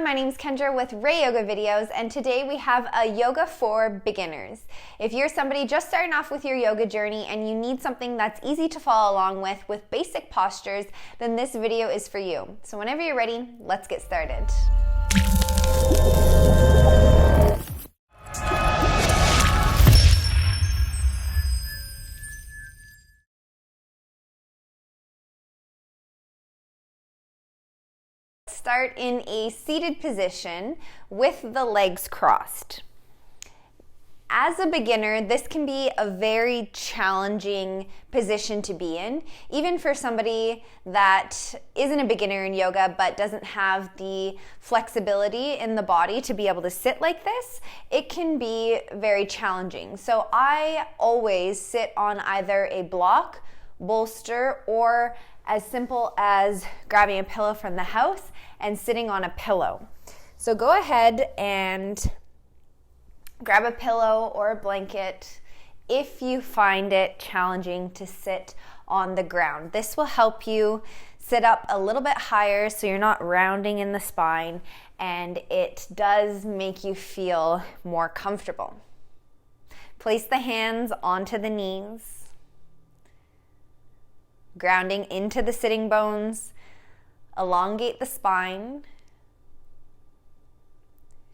my name's Kendra with Ray Yoga Videos, and today we have a yoga for beginners. If you're somebody just starting off with your yoga journey and you need something that's easy to follow along with basic postures, then this video is for you. So whenever you're ready, let's get started. Start in a seated position with the legs crossed. As a beginner, this can be a very challenging position to be in, even for somebody that isn't a beginner in yoga but doesn't have the flexibility in the body to be able to sit like this. It can be very challenging. So I always sit on either a block, bolster, or as simple as grabbing a pillow from the house and sitting on a pillow. So go ahead and grab a pillow or a blanket if you find it challenging to sit on the ground. This will help you sit up a little bit higher so you're not rounding in the spine, and it does make you feel more comfortable. Place the hands onto the knees, grounding into the sitting bones. Elongate the spine,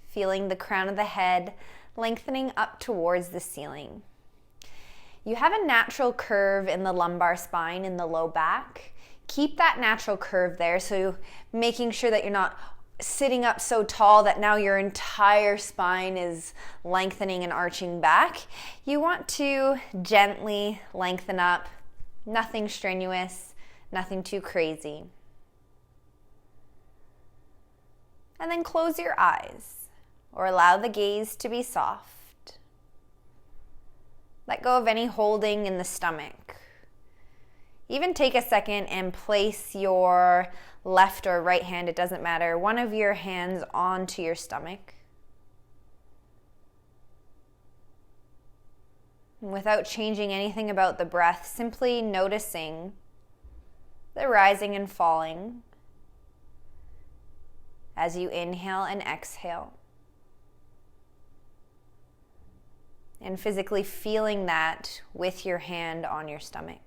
feeling the crown of the head lengthening up towards the ceiling. You have a natural curve in the lumbar spine in the low back. Keep that natural curve there, so making sure that you're not sitting up so tall that now your entire spine is lengthening and arching back. You want to gently lengthen up, nothing strenuous, nothing too crazy. And then close your eyes or allow the gaze to be soft. Let go of any holding in the stomach. Even take a second and place your left or right hand, it doesn't matter, one of your hands onto your stomach. Without changing anything about the breath, simply noticing the rising and falling as you inhale and exhale. And physically feeling that with your hand on your stomach.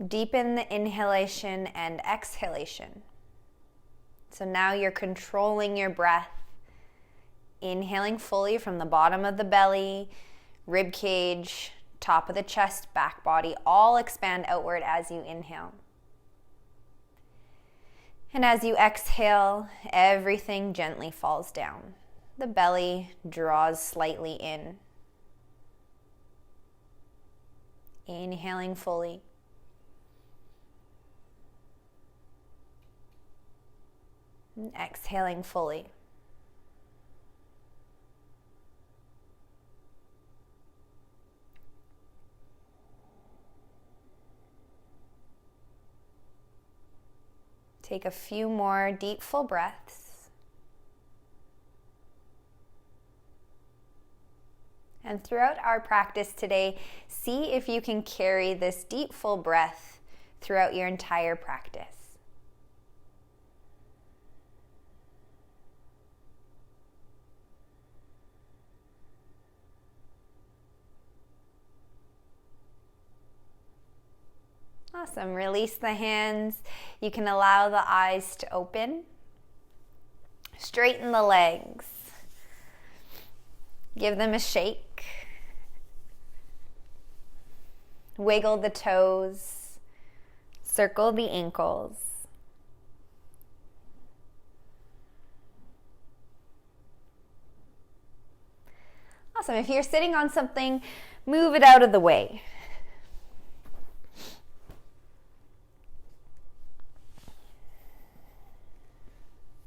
Deepen the inhalation and exhalation. So now you're controlling your breath, inhaling fully from the bottom of the belly, rib cage, top of the chest, back body, all expand outward as you inhale. And as you exhale, everything gently falls down. The belly draws slightly in. Inhaling fully. And exhaling fully. Take a few more deep, full breaths. And throughout our practice today, see if you can carry this deep, full breath throughout your entire practice. Awesome. Release the hands. You can allow the eyes to open. Straighten the legs. Give them a shake. Wiggle the toes. Circle the ankles. Awesome. If you're sitting on something, move it out of the way.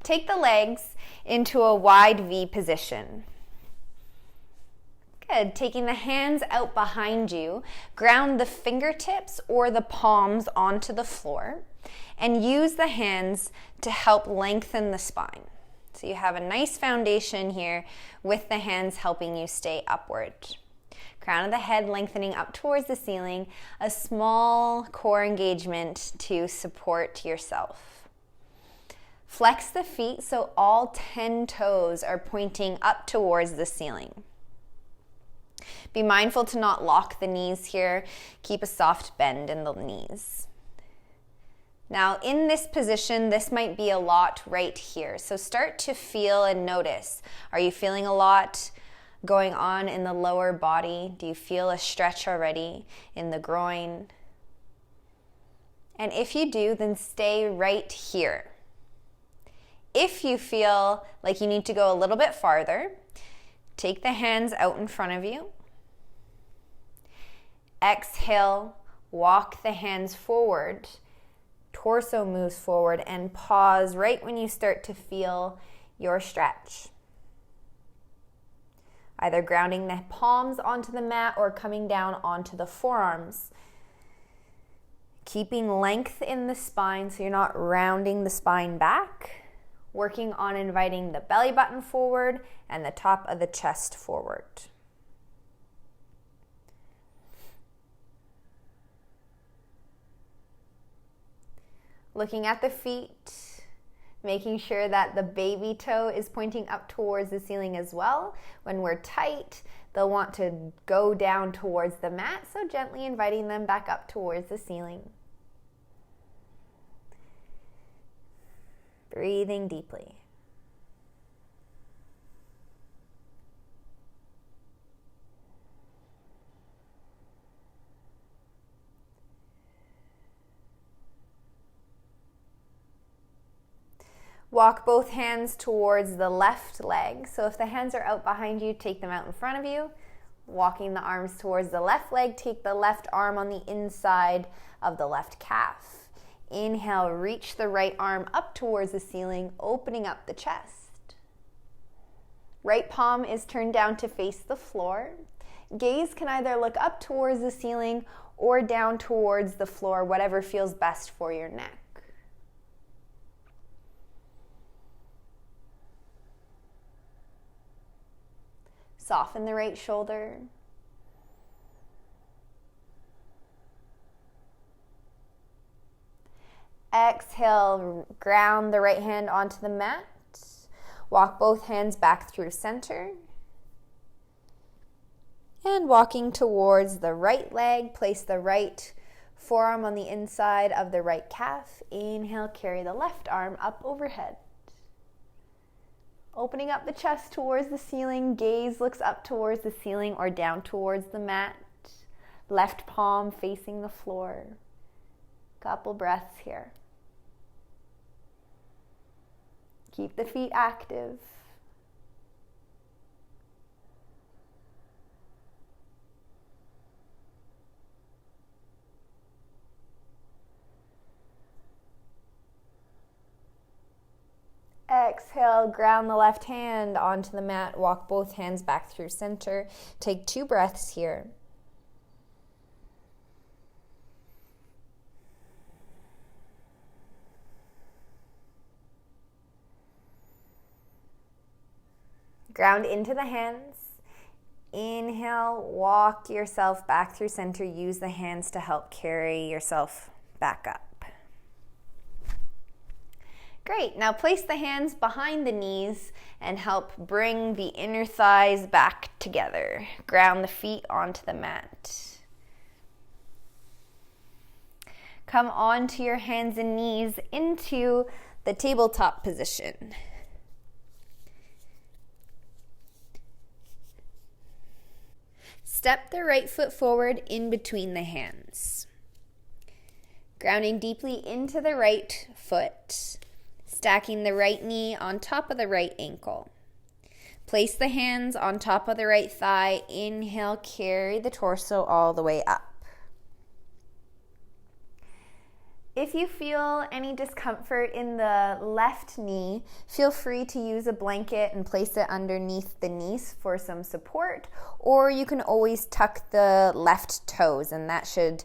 Take the legs into a wide V position. Good. Taking the hands out behind you, ground the fingertips or the palms onto the floor and use the hands to help lengthen the spine. So you have a nice foundation here with the hands helping you stay upward. Crown of the head lengthening up towards the ceiling, a small core engagement to support yourself. Flex the feet so all 10 toes are pointing up towards the ceiling. Be mindful to not lock the knees here. Keep a soft bend in the knees. Now in this position, this might be a lot right here. So start to feel and notice. Are you feeling a lot going on in the lower body? Do you feel a stretch already in the groin? And if you do, then stay right here. If you feel like you need to go a little bit farther, take the hands out in front of you. Exhale, walk the hands forward. Torso moves forward and pause right when you start to feel your stretch. Either grounding the palms onto the mat or coming down onto the forearms. Keeping length in the spine so you're not rounding the spine back. Working on inviting the belly button forward and the top of the chest forward. Looking at the feet, making sure that the baby toe is pointing up towards the ceiling as well. When we're tight, they'll want to go down towards the mat, so gently inviting them back up towards the ceiling. Breathing deeply. Walk both hands towards the left leg. So if the hands are out behind you, take them out in front of you. Walking the arms towards the left leg, take the left arm on the inside of the left calf. Inhale, reach the right arm up towards the ceiling, opening up the chest. Right palm is turned down to face the floor. Gaze can either look up towards the ceiling or down towards the floor, whatever feels best for your neck. Soften the right shoulder. Exhale, ground the right hand onto the mat. Walk both hands back through center. And walking towards the right leg, place the right forearm on the inside of the right calf. Inhale, carry the left arm up overhead. Opening up the chest towards the ceiling, gaze looks up towards the ceiling or down towards the mat. Left palm facing the floor. Couple breaths here. Keep the feet active. Exhale, ground the left hand onto the mat. Walk both hands back through center. Take 2 breaths here. Ground into the hands. Inhale, walk yourself back through center. Use the hands to help carry yourself back up. Great, now place the hands behind the knees and help bring the inner thighs back together. Ground the feet onto the mat. Come onto your hands and knees into the tabletop position. Step the right foot forward in between the hands. Grounding deeply into the right foot. Stacking the right knee on top of the right ankle. Place the hands on top of the right thigh. Inhale, carry the torso all the way up. If you feel any discomfort in the left knee, feel free to use a blanket and place it underneath the knees for some support, or you can always tuck the left toes, and that should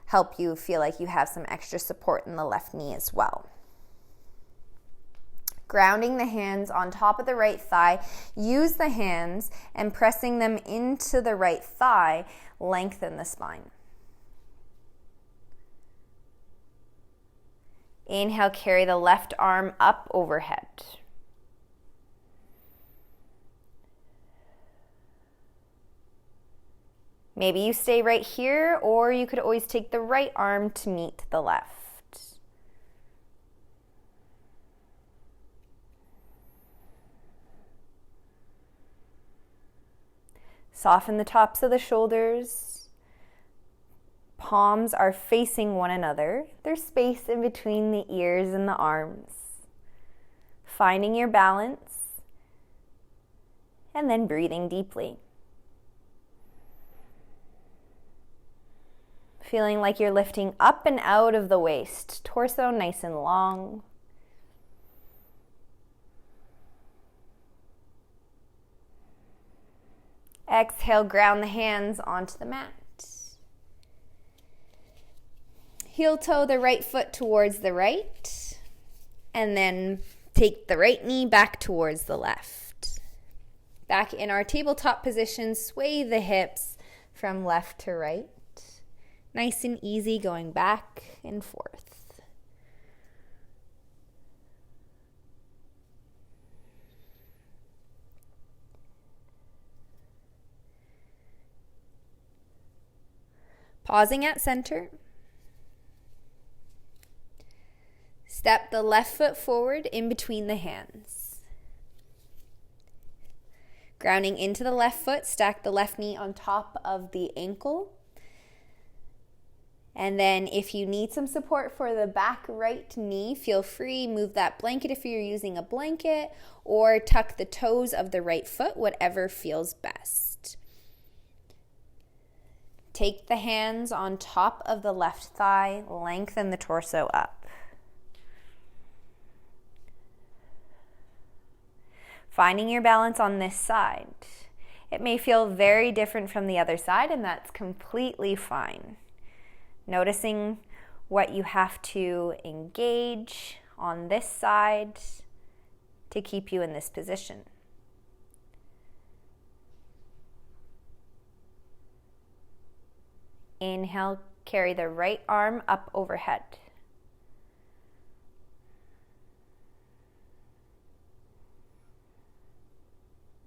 help you feel like you have some extra support in the left knee as well. Grounding the hands on top of the right thigh, use the hands and pressing them into the right thigh, lengthen the spine. Inhale, carry the left arm up overhead. Maybe you stay right here, or you could always take the right arm to meet the left. Soften the tops of the shoulders. Palms are facing one another. There's space in between the ears and the arms. Finding your balance, and then breathing deeply. Feeling like you're lifting up and out of the waist, torso nice and long. Exhale, ground the hands onto the mat. Heel toe the right foot towards the right, and then take the right knee back towards the left. Back in our tabletop position, sway the hips from left to right. Nice and easy, going back and forth. Pausing at center. Step the left foot forward in between the hands. Grounding into the left foot, stack the left knee on top of the ankle. And then if you need some support for the back right knee, feel free, move that blanket if you're using a blanket, or tuck the toes of the right foot, whatever feels best. Take the hands on top of the left thigh, lengthen the torso up. Finding your balance on this side. It may feel very different from the other side, and that's completely fine. Noticing what you have to engage on this side to keep you in this position. Inhale, carry the right arm up overhead.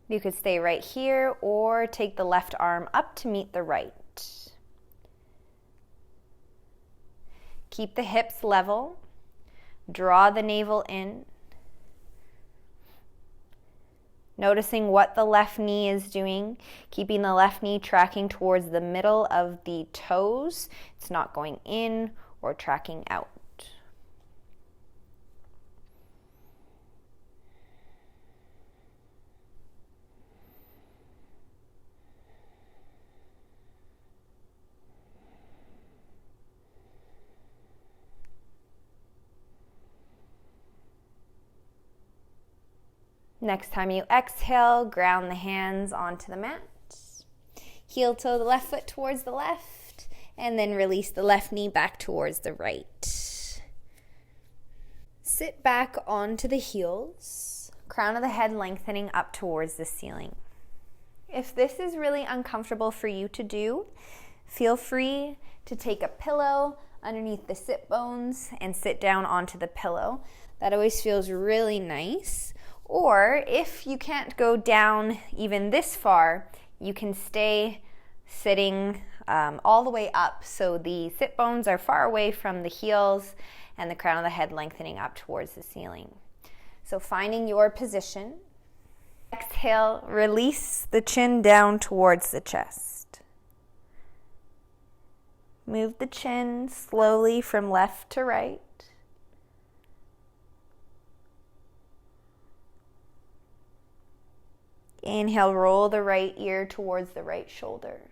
You could stay right here or take the left arm up to meet the right. Keep the hips level. Draw the navel in. Noticing what the left knee is doing, keeping the left knee tracking towards the middle of the toes. It's not going in or tracking out. Next time you exhale, ground the hands onto the mat. Heel toe the left foot towards the left, and then release the left knee back towards the right. Sit back onto the heels, crown of the head lengthening up towards the ceiling. If this is really uncomfortable for you to do, feel free to take a pillow underneath the sit bones and sit down onto the pillow. That always feels really nice. Or if you can't go down even this far, you can stay sitting all the way up so the sit bones are far away from the heels and the crown of the head lengthening up towards the ceiling. So finding your position. Exhale, release the chin down towards the chest. Move the chin slowly from left to right. Inhale, roll the right ear towards the right shoulder.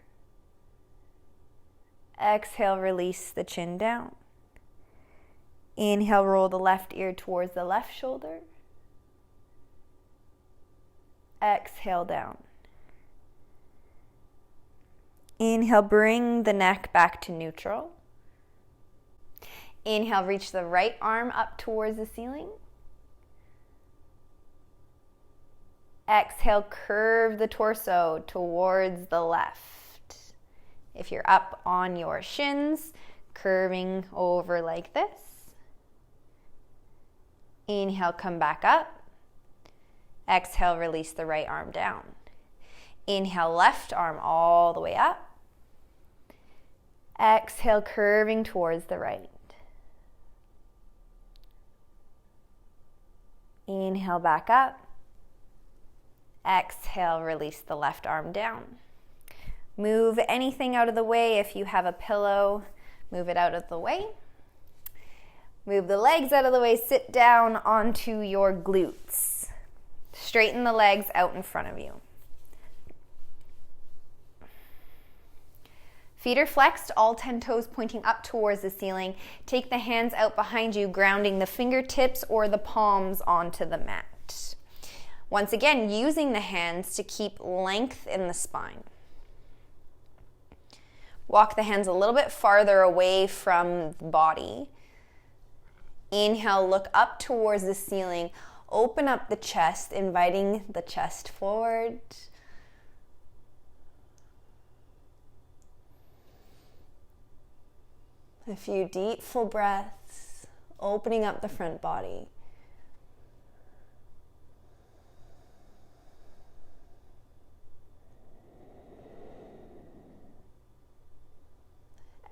Exhale, release the chin down. Inhale, roll the left ear towards the left shoulder. Exhale, down. Inhale, bring the neck back to neutral. Inhale, reach the right arm up towards the ceiling. Exhale, curve the torso towards the left. If you're up on your shins, curving over like this. Inhale, come back up. Exhale, release the right arm down. Inhale, left arm all the way up. Exhale, curving towards the right. Inhale, back up. Exhale, release the left arm down. Move anything out of the way. If you have a pillow, move it out of the way. Move the legs out of the way. Sit down onto your glutes. Straighten the legs out in front of you. Feet are flexed, all 10 toes pointing up towards the ceiling. Take the hands out behind you, grounding the fingertips or the palms onto the mat. Once again, using the hands to keep length in the spine. Walk the hands a little bit farther away from the body. Inhale, look up towards the ceiling. Open up the chest, inviting the chest forward. A few deep, full breaths, opening up the front body.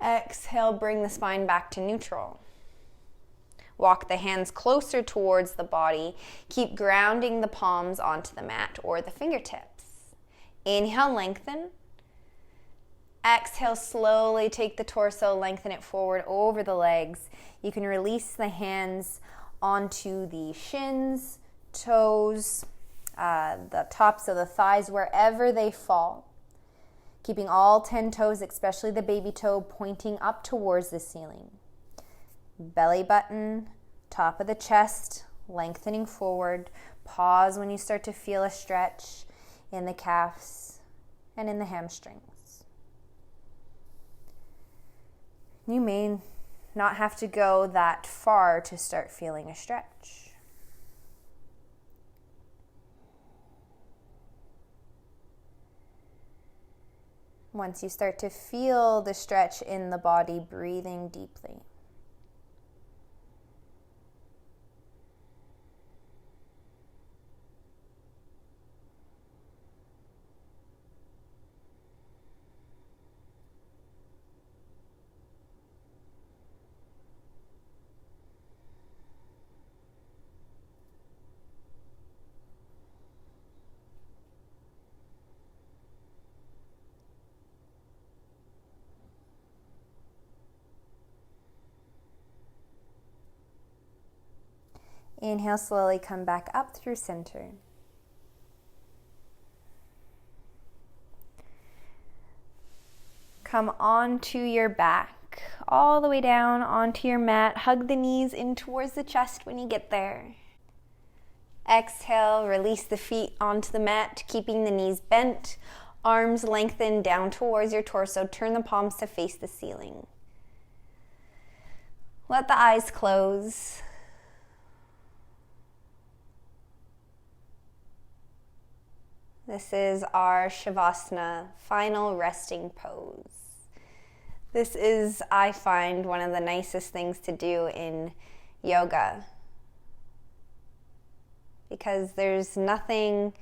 Exhale, bring the spine back to neutral. Walk the hands closer towards the body. Keep grounding the palms onto the mat or the fingertips. Inhale, lengthen. Exhale, slowly take the torso, lengthen it forward over the legs. You can release the hands onto the shins, toes, the tops of the thighs, wherever they fall. Keeping all 10 toes, especially the baby toe, pointing up towards the ceiling. Belly button, top of the chest, lengthening forward. Pause when you start to feel a stretch in the calves and in the hamstrings. You may not have to go that far to start feeling a stretch. Once you start to feel the stretch in the body, breathing deeply. Inhale, slowly come back up through center. Come onto your back, all the way down onto your mat. Hug the knees in towards the chest when you get there. Exhale, release the feet onto the mat, keeping the knees bent, arms lengthened down towards your torso. Turn the palms to face the ceiling. Let the eyes close. This is our Shavasana, final resting pose. This is, I find, one of the nicest things to do in yoga, because there's nothing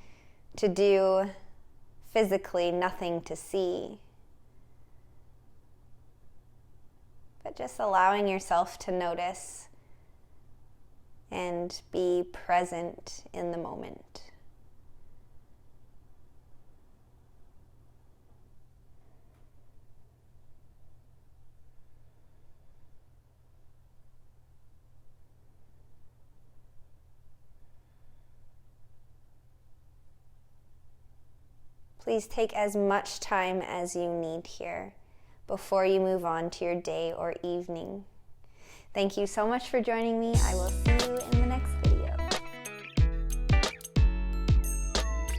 to do physically, nothing to see, but just allowing yourself to notice and be present in the moment. Please take as much time as you need here before you move on to your day or evening. Thank you so much for joining me. I will see you in